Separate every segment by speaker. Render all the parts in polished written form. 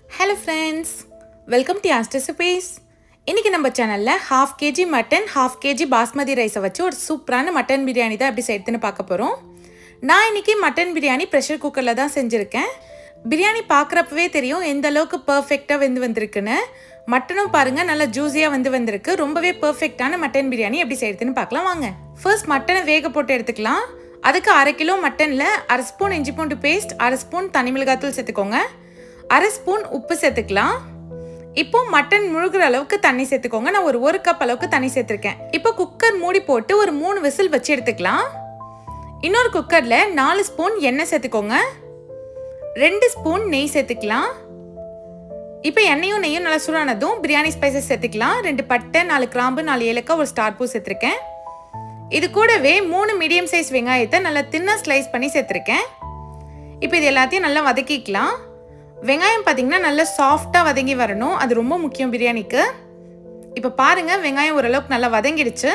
Speaker 1: Hello friends, welcome to Yas Recipes. இன்னைக்கு நம்ம சேனல்ல 1/2 kg மட்டன் 1/2 kg பாஸ்மதி ரைஸை வச்சு ஒரு சூப்பரான மட்டன் பிரியாணி தான் எப்படி செய்யறதுன்னு பார்க்க போறோம். நான் இன்னைக்கு மட்டன் பிரியாணி பிரஷர் குக்கர்ல தான் செஞ்சிருக்கேன். பிரியாணி பார்க்கறப்பவே தெரியும் எந்த அளவுக்கு பெர்ஃபெக்ட்டா வந்திருக்குன்னு. மட்டனும் பாருங்க நல்லா ஜூஸியா வந்திருக்கு. ரொம்பவே பெர்ஃபெக்ட்டான மட்டன் பிரியாணி எப்படி செய்யறதுன்னு பார்க்கலாம் வாங்க. ஃபர்ஸ்ட் மட்டனை வேக போட்டு எடுத்துக்கலாம். அதுக்கு 1/2 கிலோ மட்டன்ல 1/2 ஸ்பூன் இஞ்சி பூண்டு பேஸ்ட், 1/2 ஸ்பூன் தனி மிளகாய்த்தூள் சேர்த்துக்கோங்க. 1/2 ஸ்பூன் உப்பு சேர்த்துக்கலாம். இப்போ மட்டன் முழுகிற அளவுக்கு தண்ணி சேர்த்துக்கோங்க. நான் ஒரு கப் அளவுக்கு தண்ணி சேர்த்துருக்கேன். இப்போ குக்கர் மூடி போட்டு ஒரு 3 விசில் வச்சு எடுத்துக்கலாம். இன்னொரு குக்கர்ல 4 ஸ்பூன் எண்ணெய் சேர்த்துக்கோங்க. 2 ஸ்பூன் நெய் சேர்த்துக்கலாம். இப்போ எண்ணெயும் நெய்யும் நல்லா சூடானதும் பிரியாணி ஸ்பைசஸ் சேர்த்துக்கலாம். 2 பட்டை, 4 கிராம்பு, 4 ஏலக்காய், ஒரு ஸ்டார் பூ சேர்த்துருக்கேன். இது கூடவே 3 மீடியம் சைஸ் வெங்காயத்தை நல்லா தின்னா ஸ்லைஸ் பண்ணி சேர்த்துருக்கேன். இப்போ இது எல்லாத்தையும் நல்லா வதக்கிக்கலாம். வெங்காயம் பார்த்தீங்கன்னா நல்லா சாஃப்டாக வதங்கி வரணும், அது ரொம்ப முக்கியம் பிரியாணிக்கு. இப்போ பாருங்க வெங்காயம் ஓரளவுக்கு நல்லா வதங்கிடுச்சு.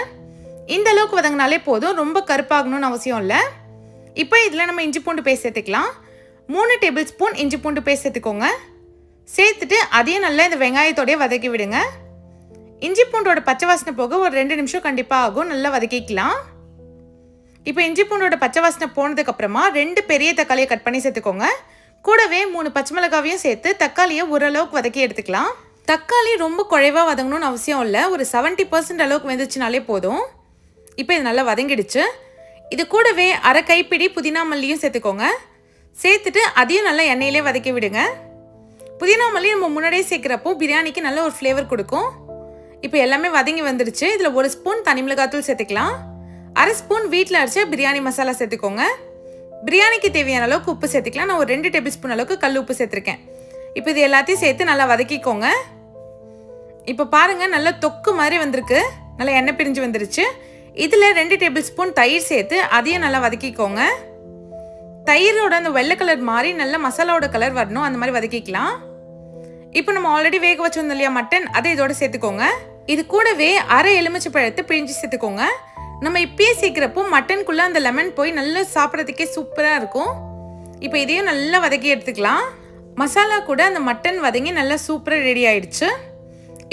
Speaker 1: இந்த அளவுக்கு வதங்கினாலே போதும், ரொம்ப கருப்பாகணும்னு அவசியம் இல்லை. இப்போ இதில் நம்ம இஞ்சி பூண்டு பேஸ்ட் சேர்த்துக்கலாம். 3 டேபிள் ஸ்பூன் இஞ்சி பூண்டு பேஸ்ட் சேர்த்துக்கோங்க. சேர்த்துட்டு அதையும் நல்லா இந்த வெங்காயத்தோடய வதக்கி விடுங்க. இஞ்சி பூண்டோட பச்சை வாசனை போக ஒரு 2 நிமிஷம் கண்டிப்பாக ஆகும், நல்லா வதக்கிக்கலாம். இப்போ இஞ்சி பூண்டோட பச்சை வாசனை போனதுக்கப்புறமா 2 பெரிய தக்காளியை கட் பண்ணி சேர்த்துக்கோங்க. கூடவே 3 பச்சை மிளகாவையும் சேர்த்து தக்காளியை ஓரளவுக்கு வதக்கி எடுத்துக்கலாம். தக்காளி ரொம்ப குறைவாக வதங்கணும்னு அவசியம் இல்லை, ஒரு 70% அளவுக்கு வெந்துச்சுனாலே போதும். இப்போ இது நல்லா வதங்கிடுச்சு. இது கூடவே 1/2 கைப்பிடி புதினா மல்லியும் சேர்த்துக்கோங்க. சேர்த்துட்டு அதையும் நல்லா எண்ணெயிலே வதக்கி விடுங்க. புதினா மல்லி நம்ம முன்னாடியே சேர்க்குறப்போ பிரியாணிக்கு நல்ல ஒரு ஃப்ளேவர் கொடுக்கும். இப்போ எல்லாமே வதங்கி வந்துடுச்சு. இதில் 1 ஸ்பூன் தனி மிளகாய்த்தூள் சேர்த்துக்கலாம். 1/2 ஸ்பூன் வீட்டில் அரைச்ச பிரியாணி மசாலா சேர்த்துக்கோங்க. பிரியாணிக்கு தேவையான அளவுக்கு உப்பு சேர்த்துக்கலாம். நான் ஒரு 2 டேபிள் ஸ்பூன் அளவுக்கு கல் உப்பு சேர்த்துருக்கேன். இப்போ இது எல்லாத்தையும் சேர்த்து நல்லா வதக்கிக்கோங்க. இப்போ பாருங்கள் நல்லா தொக்கு மாதிரி வந்திருக்கு, நல்லா எண்ணெய் பிரிஞ்சு வந்துருச்சு. இதில் 2 டேபிள் ஸ்பூன் தயிர் சேர்த்து அதையும் நல்லா வதக்கிக்கோங்க. தயிரோட அந்த வெள்ளை கலர் மாதிரி நல்லா மசாலாவோட கலர் வரணும், அந்த மாதிரி வதக்கிக்கலாம். இப்போ நம்ம ஆல்ரெடி வேக வச்சிருந்தோம் இல்லையா மட்டன், அதை இதோட சேர்த்துக்கோங்க. இது கூடவே 1/2 எலுமிச்சை பழத்தை பிழிஞ்சு சேர்த்துக்கோங்க. நம்ம இப்பயே சேர்க்குறப்போ மட்டனுக்குள்ளே அந்த லெமன் போய் நல்லா சாப்பிட்றதுக்கே சூப்பராக இருக்கும். இப்போ இதையும் நல்லா வதக்கி எடுத்துக்கலாம். மசாலா கூட அந்த மட்டன் வதங்கி நல்லா சூப்பராக ரெடி ஆயிடுச்சு.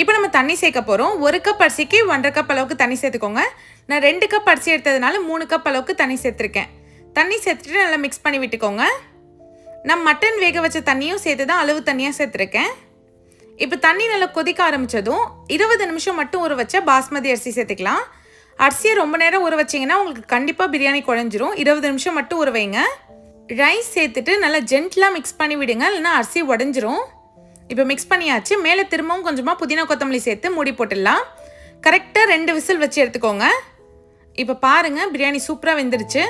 Speaker 1: இப்போ நம்ம தண்ணி சேர்க்க போகிறோம். 1 கப் அரிசிக்கு 1/2 கப் அளவுக்கு தண்ணி சேர்த்துக்கோங்க. நான் 2 கப் அரிசி எடுத்ததுனால 3 கப் அளவுக்கு தண்ணி சேர்த்துருக்கேன். தண்ணி சேர்த்துட்டு நல்லா மிக்ஸ் பண்ணி விட்டுக்கோங்க. நான் மட்டன் வேக வச்ச தண்ணியும் சேர்த்து தான் அளவு தண்ணியாக சேர்த்துருக்கேன். இப்போ தண்ணி நல்லா கொதிக்க ஆரம்பித்ததும் 20 நிமிஷம் மட்டும் ஊற வச்ச பாஸ்மதி அரிசி சேர்த்துக்கலாம். அரிசியை ரொம்ப நேரம் ஊற வச்சிங்கன்னா உங்களுக்கு கண்டிப்பாக பிரியாணி குழஞ்சிரும். 20 நிமிஷம் மட்டும் ஊற வைங்க. ரைஸ் சேர்த்துட்டு நல்லா ஜென்டலாக மிக்ஸ் பண்ணி விடுங்க, இல்லைனா அரிசி உடஞ்சிரும். இப்போ மிக்ஸ் பண்ணியாச்சு. மேலே திரும்பவும் கொஞ்சமாக புதினா கொத்தமல்லி சேர்த்து மூடி போட்டுடலாம். கரெக்டாக 2 விசில் வச்சு எடுத்துக்கோங்க. இப்போ பாருங்கள் பிரியாணி சூப்பராக வெந்துருச்சு.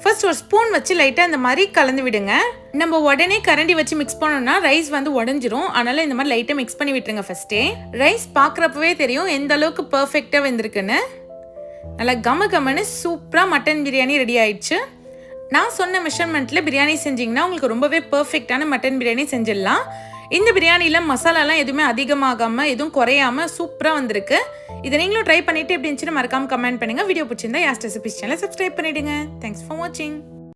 Speaker 1: ஃபர்ஸ்ட் ஒரு ஸ்பூன் வச்சு லைட்டாக இந்த மாதிரி கலந்து விடுங்க. நம்ம உடனே கரண்டி வச்சு மிக்ஸ் பண்ணோம்னா ரைஸ் உடஞ்சிரும். அதனால் இந்த மாதிரி லைட்டாக மிக்ஸ் பண்ணி விட்டுருங்க ஃபஸ்ட்டே. ரைஸ் பார்க்குறப்பவே தெரியும் எந்த அளவுக்கு பர்ஃபெக்டாக வெந்திருக்குன்னு. நல்லா கமன்னு சூப்பராக மட்டன் பிரியாணி ரெடி ஆயிடுச்சு. நான் சொன்ன மெஷர்மெண்ட்டில் பிரியாணி செஞ்சிங்கன்னா உங்களுக்கு ரொம்பவே பர்ஃபெக்டான மட்டன் பிரியாணி செஞ்சிடலாம். இந்த பிரியாணியில் மசாலாலாம் எதுவுமே அதிகமாகாமல் எதுவும் குறையாமல் சூப்பராக வந்திருக்கு. இதை நீங்களும் ட்ரை பண்ணிவிட்டு எப்படி இருந்துச்சுன்னு மறக்காமல் கமெண்ட் பண்ணுங்கள். வீடியோ பிடிச்சிருந்தா யாஸ் ரெசிபீஸ் சேனலை சப்ஸ்கிரைப் பண்ணிவிடுங்க. தேங்க்ஸ் ஃபார் வாட்சிங்.